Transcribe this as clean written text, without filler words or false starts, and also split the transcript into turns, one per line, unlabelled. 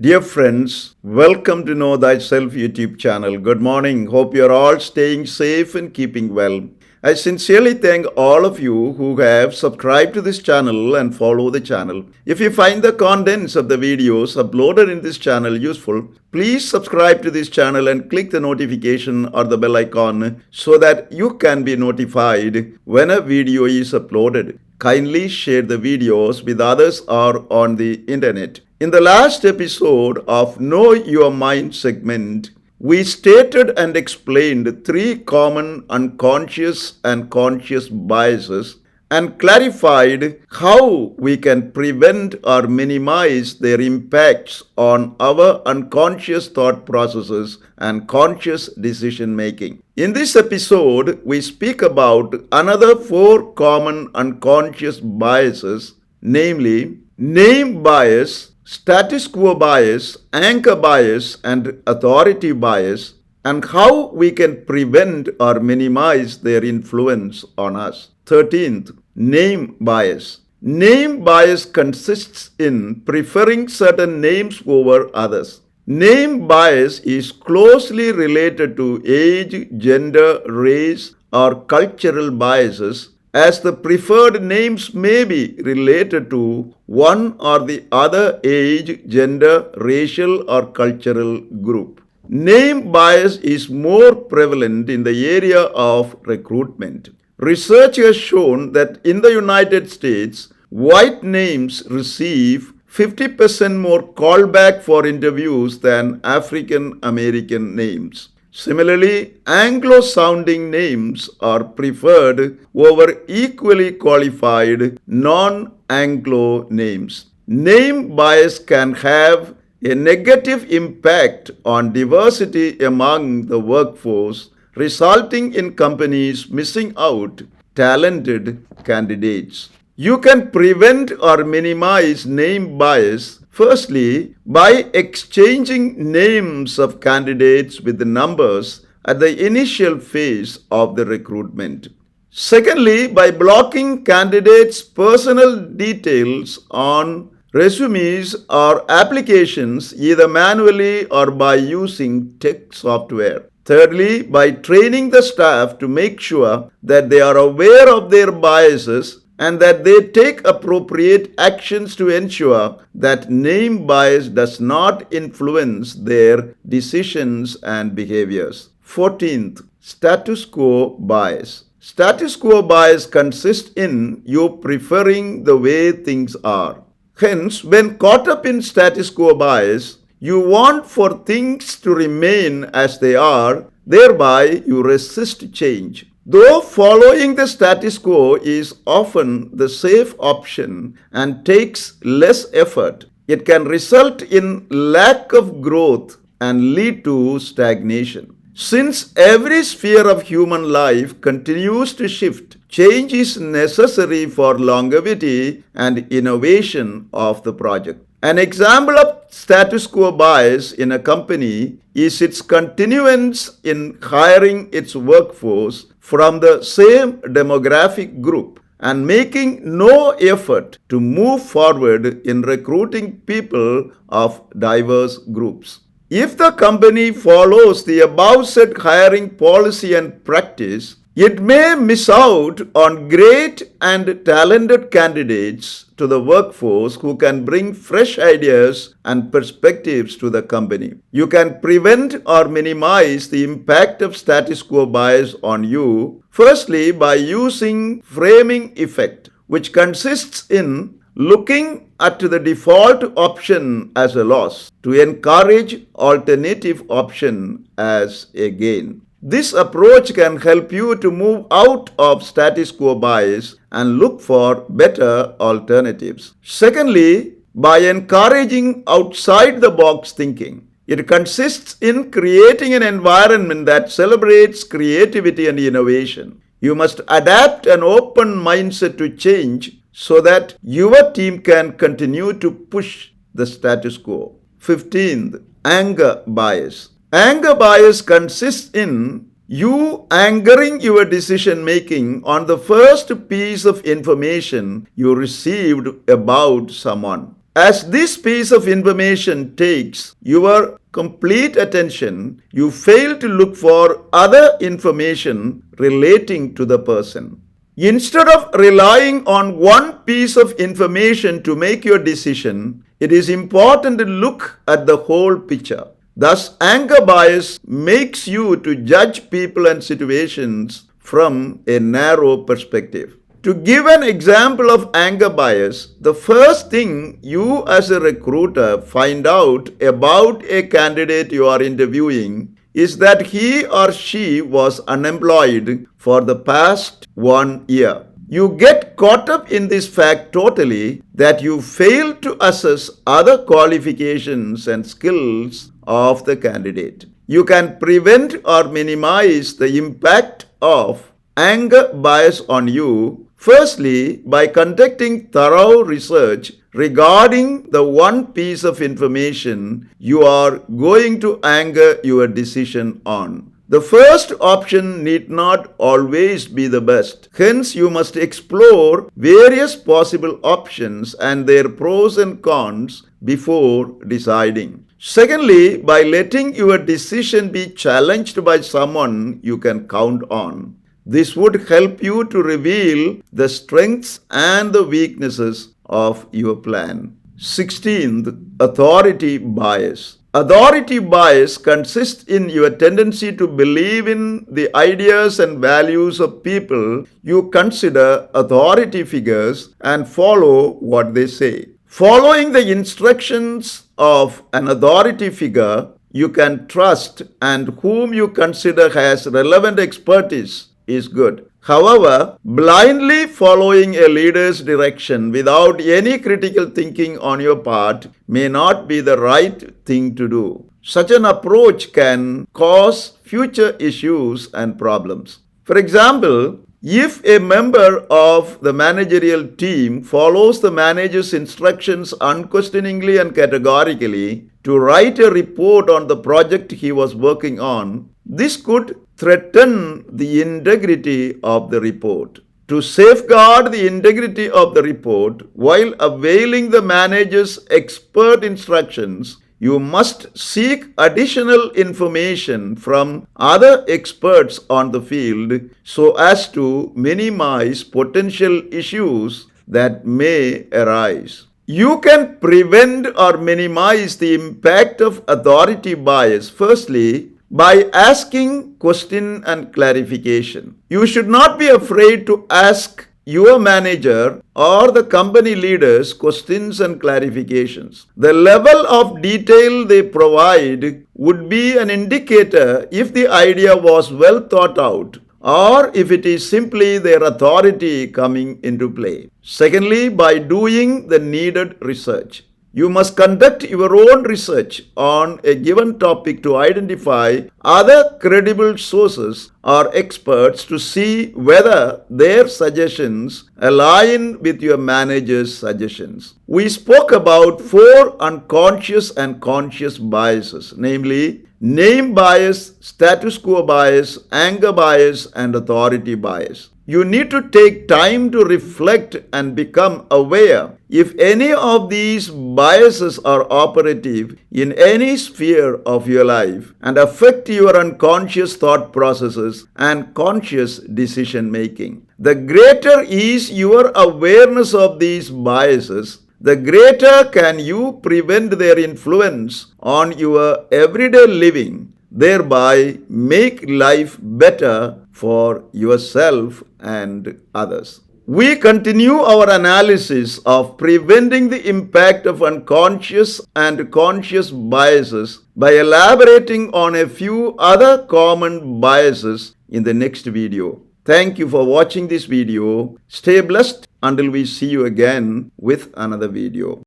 Dear friends, welcome to Know Thyself YouTube Channel. Good morning. Hope you're all staying safe and keeping well. I sincerely thank all of you who have subscribed to this channel and follow the channel. If you find the contents of the videos uploaded in this channel useful, please subscribe to this channel and click the notification or the bell icon so that you can be notified when a video is uploaded. Kindly share the videos with others or on the internet. In the last episode of Know Your Mind segment, we stated and explained three common unconscious and conscious biases and clarified how we can prevent or minimize their impacts on our unconscious thought processes and conscious decision making. In this episode, we speak about another four common unconscious biases, namely name bias, status quo bias, anchor bias, and authority bias, and how we can prevent or minimize their influence on us. 13th, name bias. Name bias consists in preferring certain names over others. Name bias is closely related to age, gender, race, or cultural biases, as the preferred names may be related to one or the other age, gender, racial, or cultural group. Name bias is more prevalent in the area of recruitment. Research has shown that in the United States, white names receive 50% more callback for interviews than African American names. Similarly, Anglo-sounding names are preferred over equally qualified non-Anglo names. Name bias can have a negative impact on diversity among the workforce, resulting in companies missing out talented candidates. You can prevent or minimize name bias firstly, by exchanging names of candidates with the numbers at the initial phase of the recruitment. Secondly, by blocking candidates' personal details on resumes or applications either manually or by using tech software. Thirdly, by training the staff to make sure that they are aware of their biases and that they take appropriate actions to ensure that name bias does not influence their decisions and behaviors. 14th, status quo bias. Status quo bias consists in you preferring the way things are. Hence, when caught up in status quo bias, you want for things to remain as they are, thereby you resist change. Though following the status quo is often the safe option and takes less effort, it can result in lack of growth and lead to stagnation. Since every sphere of human life continues to shift, change is necessary for longevity and innovation of the project. An example of status quo bias in a company is its continuance in hiring its workforce from the same demographic group and making no effort to move forward in recruiting people of diverse groups. If the company follows the above said hiring policy and practice, it may miss out on great and talented candidates to the workforce who can bring fresh ideas and perspectives to the company. You can prevent or minimize the impact of status quo bias on you, firstly by using framing effect, which consists in looking at the default option as a loss to encourage alternative option as a gain. This approach can help you to move out of status quo bias and look for better alternatives. Secondly, by encouraging outside the box thinking. It consists in creating an environment that celebrates creativity and innovation. You must adapt an open mindset to change so that your team can continue to push the status quo. 15th, anger bias. Anger bias consists in you angering your decision making on the first piece of information you received about someone. As this piece of information takes your complete attention, you fail to look for other information relating to the person. Instead of relying on one piece of information to make your decision, it is important to look at the whole picture. Thus, anger bias makes you to judge people and situations from a narrow perspective. To give an example of anger bias, the first thing you as a recruiter find out about a candidate you are interviewing is that he or she was unemployed for the past 1 year. You get caught up in this fact totally that you fail to assess other qualifications and skills of the candidate. You can prevent or minimize the impact of anger bias on you, firstly, by conducting thorough research regarding the one piece of information you are going to anger your decision on. The first option need not always be the best. Hence, you must explore various possible options and their pros and cons before deciding. Secondly, by letting your decision be challenged by someone you can count on. This would help you to reveal the strengths and the weaknesses of your plan. 16th, authority bias. Authority bias consists in your tendency to believe in the ideas and values of people you consider authority figures and follow what they say. Following the instructions of an authority figure you can trust and whom you consider has relevant expertise is good. However, blindly following a leader's direction without any critical thinking on your part may not be the right thing to do. Such an approach can cause future issues and problems. For example, if a member of the managerial team follows the manager's instructions unquestioningly and categorically to write a report on the project he was working on, this could threaten the integrity of the report. To safeguard the integrity of the report while availing the manager's expert instructions, you must seek additional information from other experts on the field so as to minimize potential issues that may arise. You can prevent or minimize the impact of authority bias, firstly, by asking question and clarification. You should not be afraid to ask your manager or the company leaders questions and clarifications. The level of detail they provide would be an indicator if the idea was well thought out or if it is simply their authority coming into play. Secondly, by doing the needed research. You must conduct your own research on a given topic to identify other credible sources or experts to see whether their suggestions align with your manager's suggestions. We spoke about 4 unconscious and conscious biases, namely name bias, status quo bias, anger bias, and authority bias. You need to take time to reflect and become aware if any of these biases are operative in any sphere of your life and affect your unconscious thought processes and conscious decision making. The greater is your awareness of these biases, the greater can you prevent their influence on your everyday living, thereby make life better for yourself and others. We continue our analysis of preventing the impact of unconscious and conscious biases by elaborating on a few other common biases in the next video. Thank you for watching this video. Stay blessed until we see you again with another video.